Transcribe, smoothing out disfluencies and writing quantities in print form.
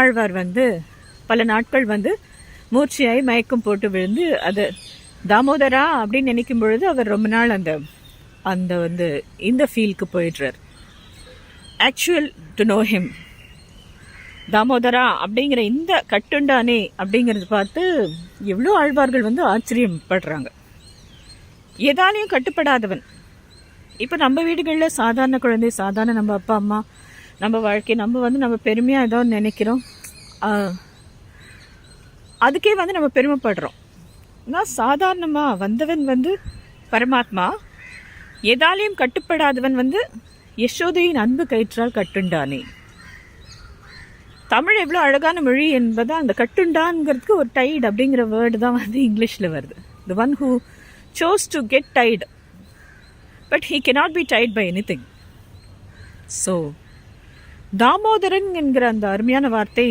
நம்மாழ்வார் பல நாட்கள் மூர்ச்சியாய் மயக்கம் போட்டு விழுந்து அது தாமோதரா அப்படின்னு நினைக்கும் பொழுது அவர் ரொம்ப நாள் அந்த இந்த ஃபீல்க்கு போயிடுறார். Actual to know him Damodara அப்படிங்கிற இந்த கட்டுண்டானே அப்படிங்கிறது பார்த்து எவ்வளோ ஆழ்வார்கள் ஆச்சரியப்படுறாங்க. எதாலையும் கட்டுப்படாதவன். இப்போ நம்ம வீடுகளில் சாதாரண குழந்தை, சாதாரண நம்ம அப்பா அம்மா, நம்ம வாழ்க்கை, நம்ம பெருமையாக ஏதோ நினைக்கிறோம், அதுக்கே நம்ம பெருமைப்படுறோம். ஆனால் சாதாரணமாக வந்தவன் பரமாத்மா, எதாலையும் கட்டுப்படாதவன் யசோதையின் அன்பு கயிற்றால் கட்டுண்டானே. தமிழ் எவ்வளோ அழகான மொழி என்பதை அந்த கட்டுண்டான்ங்கிறதுக்கு ஒரு டைட் அப்படிங்கிற வேர்டு தான் இங்கிலீஷில் வருது. The one who chose to get tied, but he cannot be tied by anything. So Damodaran என்கிற அந்த அருமையான வார்த்தை